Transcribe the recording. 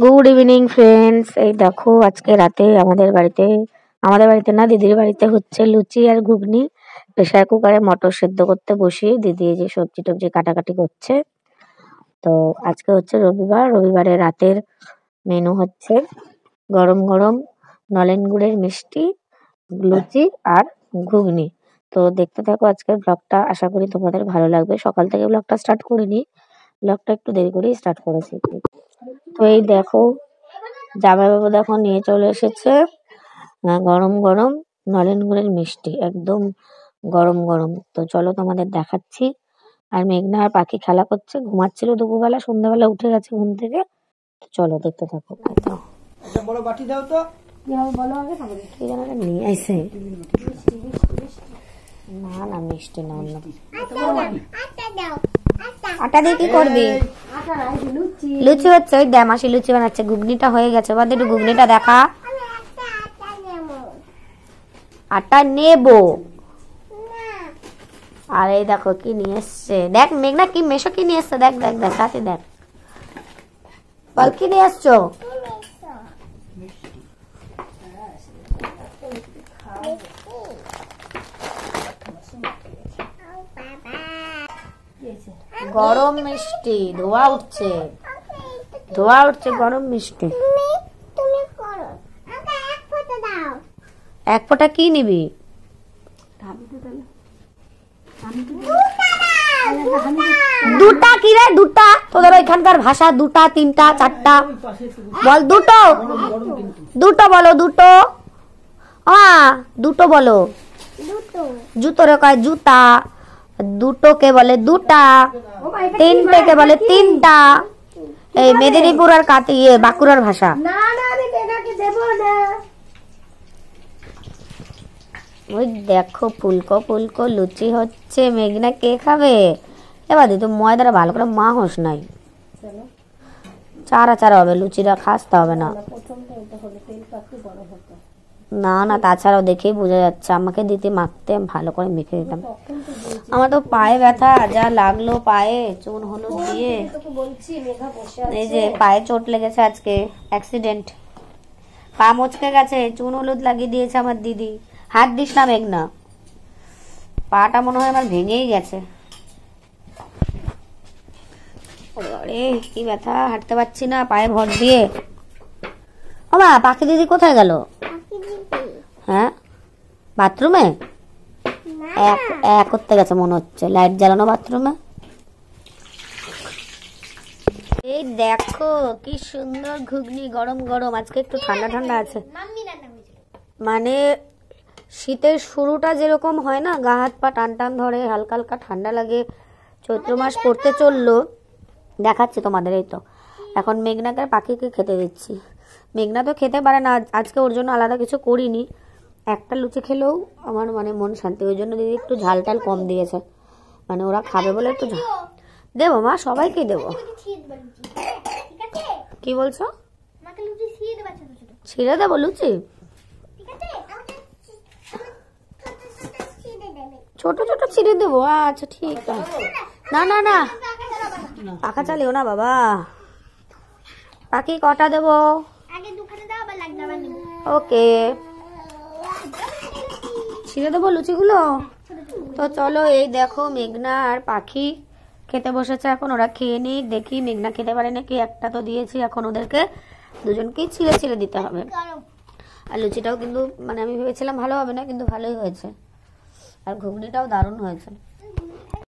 Good evening friends. এই দেখো আজকে রাতে আমাদের বাড়িতে না, দিদির বাড়িতে হচ্ছে লুচি আর ঘুগনি। প্রেসার কুকারে মটর সেদ্ধ করতে বসিয়ে দিদি এই যে সবজি টবজি কাটাকাটি করছে। তো আজকে হচ্ছে রবিবারে রাতের মেনু হচ্ছে গরম গরম নলেন গুড়ের মিষ্টি, লুচি আর ঘুগনি। তো দেখতে থাকো আজকের ব্লগটা, আশা করি তোমাদের ভালো লাগবে। সকাল থেকে ব্লগটা স্টার্ট করিনি, ব্লগটা একটু দেরি করেই স্টার্ট করেছি। তো এই দেখো জামাইবাবু দেখো নিয়ে চলে এসেছে গরম গরম নলেন গুড়ের মিষ্টি, একদম গরম গরম। তো চলো তোমাদের দেখাচ্ছি। আর মেঘনা আর পাখি খেলা করছে, ঘুমাচ্ছিল দুপুরবেলা, সন্ধ্যাবেলা উঠে গেছে ঘুম থেকে। তো চলো দেখতে থাকো। বড় বাটি দাও তো, কি যেন একটা নিয়ে আইসে, না মিষ্টি না অন্য আটা দিয়ে কি করবি? লুচি হচ্ছে, ওই মাসি লুচি বানাচ্ছে। ঘুগনিটা হয়ে গেছে, বাদ একটু ঘুগনিটা দেখা। আটা নেবো। আর এই দেখো কি নিয়ে এসছে, দেখ মেঘনা কি মেশো কি নিয়ে এসছে, দেখ দেখ দেখ হাতে দেখ, বল কি নিয়ে এসছো? গরম মিষ্টি, ধোয়া উঠছে গরম মিষ্টি। এক ফোঁটা কি নিবি? দুটা কি রে? দুটা তোদের ওইখানকার ভাষা, দুটা তিনটা চারটা বল। দুটো বলো, দুটো। হ্যাঁ দুটো বলো। জুতো রে কয় জুতা, দুটো কে বলে দুটা, তিনটে কে বলে তিনটা। এই মেদিনীপুর আর বাঁকুড়ার ভাষা। ওই দেখো ফুলকো ফুলকো লুচি হচ্ছে। মেঘনা কে খাবে? এবার তুই ময়দাটা ভালো করে মাখোস নাই, চারা চারা হবে, লুচিটা খাসতে হবে না। না না তাছাড়াও দেখেই বোঝা যাচ্ছে, আমাকে দিতে মাখতে ভালো করে মেখে দিতাম। আমার তো পায়ে ব্যথা, যা লাগলো পায়ে চুন হলুদ দিয়ে। এই যে পায়ে চোট লেগেছে আজকে, অ্যাক্সিডেন্ট, পা মচকে গেছে, চুন হলুদ লাগিয়ে দিয়েছে আমার দিদি। হাত দিস না মেঘনা, পাটা মনে হয় আমার ভেঙেই গেছে। আরে কি ব্যথা, হাঁটতে পারছি না পায়ে ভর দিয়ে। ও মা, পাখি দিদি কোথায় গেল? হ্যাঁ বাথরুমে এক করতে গেছে মনে হচ্ছে, লাইট জ্বালানো বাথরুমে। এই দেখো কি সুন্দর ঘুগনি, গরম গরম। আজকে একটু ঠান্ডা ঠান্ডা আছে, মানে শীতের শুরুটা যেরকম হয় না, গা হাত পা টান টান ধরে, হালকা হালকা ঠান্ডা লাগে, চৈত্র মাস পড়তে চললো। দেখাচ্ছি তোমাদের। এই তো এখন মেঘনাকে পাখিকে খেতে দিচ্ছি। মেঘনা তো খেতে পারে না, আজকে ওর জন্য আলাদা কিছু করিনি। একটা লুচি খেলেও আমার মানে মন শান্তি, ওই জন্য দিদি একটু ঝাল টাল কম দিয়েছে, মানে ওরা খাবে বলে একটু ঝাল দেবো। মা সবাইকে দেবো। কি বলছো? ছিঁড়ে দেবো লুচি? ছোট ছোট ছিঁড়ে দেবো, আচ্ছা ঠিক আছে। না না না পাখা চালিও না বাবা। পাখি কটা দেবো? ওকে ছিঁড়ে দেবো লুচিগুলো। তো চলো এই দেখো মেঘনা আর পাখি খেতে বসেছে, এখন ওরা খেয়ে নিক, দেখি মেঘনা খেতে পারে নাকি। একটা তো দিয়েছি, এখন ওদেরকে দুজনকেই ছিঁড়ে ছিঁড়ে দিতে হবে। আর লুচিটাও কিন্তু মানে আমি ভেবেছিলাম ভালো হবে না, কিন্তু ভালোই হয়েছে। আর ঘুগনিটাও দারুণ হয়েছে।